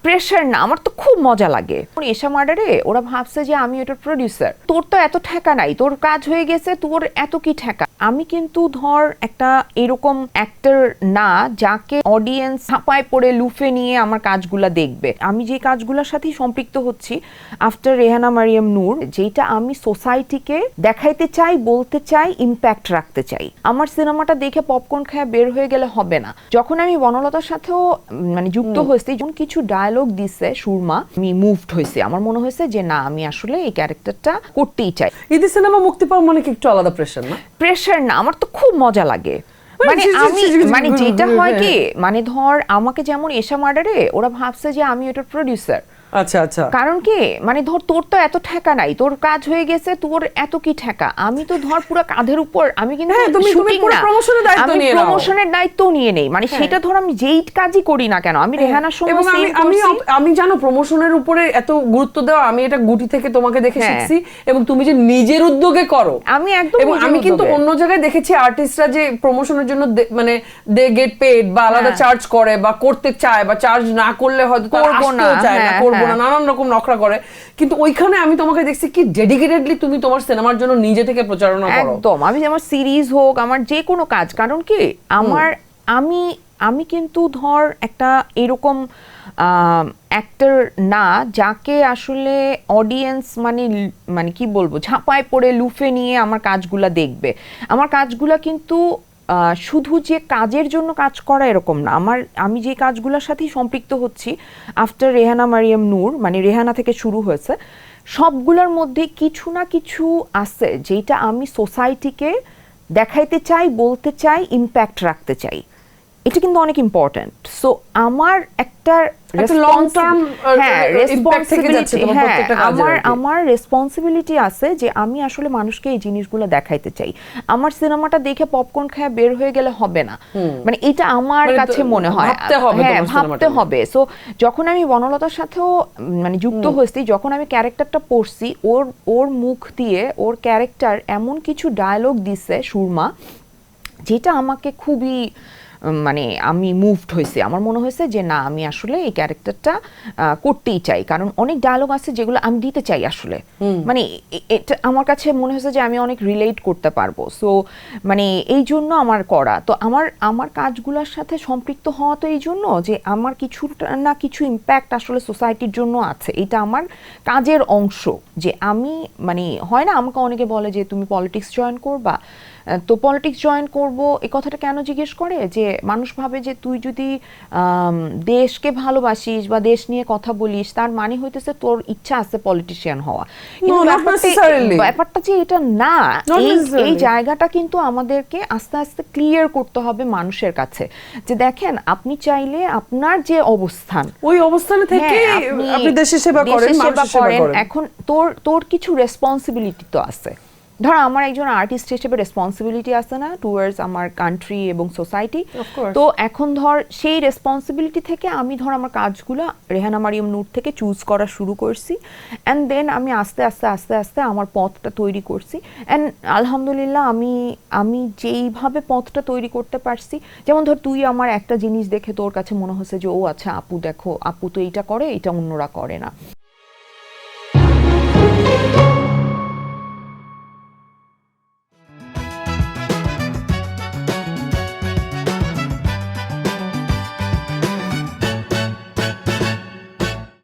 Pressure না, আমার তো খুব মজা লাগে। এশা মার্ডারে ওরা ভাবছে যে আমি ওটার প্রডিউসার, তোর তো এত ঠেকা নাই, তোর কাজ হয়ে গেছে, তোর এত কি ঠেকা। আমি কিন্তু ধর একটা এরকম অ্যাক্টর না যাকে অডিয়েন্স ছাপায় পড়ে লুফে নিয়ে আমার কাজগুলা দেখবে। আমি যে কাজগুলোর সাথেই সম্পৃক্ত হচ্ছি আফটার রেহানা মারিয়াম নূর, যেটা আমি সোসাইটিকে দেখাইতে চাই, বলতে চাই, ইম্প্যাক্ট রাখতে চাই। আমার সিনেমাটা দেখে পপকর্ন খায় বের হয়ে গেলে হবে না। যখন আমি বনলতার সাথেও মানে যুক্ত হয়েছি, যখন কিছু ডায়লগ দিছে সুরমা, আমি মুভড হয়েছি। আমার মনে হয়েছে যে না, আমি আসলে এই ক্যারেক্টারটা করতেই চাই। ঈদের সিনেমা মুক্তি পাওয়া মানে কি একটু আলাদা প্রেশার না? প্রেশার না, আমার তো খুব মজা লাগে। মানে আমি মানে যেটা হয় কি, মানে ধর আমাকে যেমন এশা মার্ডারে ওরা ভাবছে যে আমি ওটার প্রডিউসার। আচ্ছা আচ্ছা। কারণ কি, মানে ধর তোর তো এত ঠেকা নাই, তোর কাজ হয়ে গেছে, তোর এত কি ঠেকা। আমি তো ধর পুরো কাঁধের উপর, আমি কিন্তু শুটিং না, আমি প্রমোশনের দায়িত্ব নিয়ে নেই। মানে সেটা ধর আমি যেই কাজই করি না কেন, আমি রেহানার সঙ্গে আমি জানো প্রমোশনের উপরে এত গুরুত্ব দেওয়া, আমি এটা গুটি থেকে তোমাকে দেখে শিখছি। এবং তুমি যে নিজের উদ্যোগে করো, আমি একদম। এবং আমি কিন্তু অন্য জায়গায় দেখেছি আর্টিস্টরা যে প্রমোশনের জন্য মানে দে গেট পেড বা আলাদা চার্জ করে বা করতে চায়, বা চার্জ না করলে হয়তো করবো না, চায় না, করবো না, নানান রকম নকরা করে। কিন্তু ওইখানে আমি তোমাকে দেখছি কি ডেডিকেটেডলি তুমি তোমার সিনেমার জন্য নিজে থেকে প্রচারণা করো। একদম। আমি আমার সিরিজ হোক, আমার যে কোনো কাজ, কারণ কি আমার আমি কিন্তু ধর একটা এরকম অ্যাক্টর না যাকে আসলে অডিয়েন্স মানে কি বলবো, ঝাঁপায় পড়ে লুফে নিয়ে আমার কাজগুলা দেখবে। আমার কাজগুলা কিন্তু শুধু যে কাজের জন্য কাজ করা এরকম না। আমি যে কাজগুলোর সাথেই সম্পৃক্ত হচ্ছি আফটার রেহানা মারিয়াম নূর, মানে রেহানা থেকে শুরু হয়েছে, সবগুলোর মধ্যে কিছু না কিছু আছে যেটা আমি সোসাইটিকে দেখাইতে চাই, বলতে চাই, ইম্প্যাক্ট রাখতে চাই। এটা কিন্তু অনেক ইম্পর্টেন্ট। সো আমার একটা আমার রেসপন্সিবিলিটি আছে যে আমি আসলে মানুষকে এই জিনিসগুলো দেখাইতে চাই। আমার সিনেমাটা দেখে পপকর্ন খায় বের হয়ে গেলে হবে না, মানে এটা আমার কাছে মনে হয় ভাবতে হবে। সো যখন আমি বনলতার সাথেও মানে যুক্ত হয়েছি, যখন আমি ক্যারেক্টারটা পড়ছি, ওর মুখ দিয়ে ওর ক্যারেক্টার এমন কিছু ডায়লগ দিছে সুরমা, যেটা আমাকে খুবই মানে আমি মুভড হয়েছি। আমার মনে হয়েছে যে না, আমি আসলে এই ক্যারেক্টারটা করতেই চাই। কারণ অনেক ডায়লগ আছে যেগুলো আমি দিতে চাই আসলে, মানে এটা আমার কাছে মনে হয়েছে যে আমি অনেক রিলেট করতে পারবো। সো মানে এই জন্য আমার করা। তো আমার কাজগুলোর সাথে সম্পৃক্ত হওয়া তো এই জন্য যে আমার কিছু না কিছু ইম্প্যাক্ট আসলে সোসাইটির জন্য আছে। এটা আমার কাজের অংশ। যে আমি মানে হয় না, আমাকে অনেকে বলে যে তুমি পলিটিক্স জয়েন করবা, তো পলিটিক্স জয়েন করব এই কথাটা কেন জিজ্ঞেস করে, যে মানুষ ভাবে যে তুই যদি দেশকে ভালোবাসিস বা দেশ নিয়ে কথা বলিস, তার মানে হইতেছে তোর ইচ্ছা আছে পলিটিশিয়ান হওয়া। কিন্তু ব্যাপারটা যে এটা না, এই জায়গাটা কিন্তু আমাদেরকে আস্তে আস্তে ক্লিয়ার করতে হবে মানুষের কাছে, যে দেখেন আপনি চাইলে আপনার যে অবস্থান, ওই অবস্থানে থেকে আপনি দেশের সেবা করেন, এখন তোর কিছু রেসপন্সিবিলিটি তো আছে। ধর আমার একজন আর্টিস্ট হিসেবে রেসপন্সিবিলিটি আছে না টুয়ার্ডস আমার কান্ট্রি এবং সোসাইটি। তো এখন ধর সেই রেসপন্সিবিলিটি থেকে আমি ধর আমার কাজগুলো রেহানা মারিয়াম নূর থেকে চুজ করা শুরু করছি, অ্যান্ড দেন আমি আস্তে আস্তে আস্তে আস্তে আমার পথটা তৈরি করছি। অ্যান্ড আলহামদুলিল্লাহ আমি যেইভাবে পথটা তৈরি করতে পারছি, যেমন ধর তুই আমার একটা জিনিস দেখে তোর কাছে মনে হচ্ছে যে ও আচ্ছা আপু দেখো, আপু তো এইটা করে, এটা অন্যরা করে না।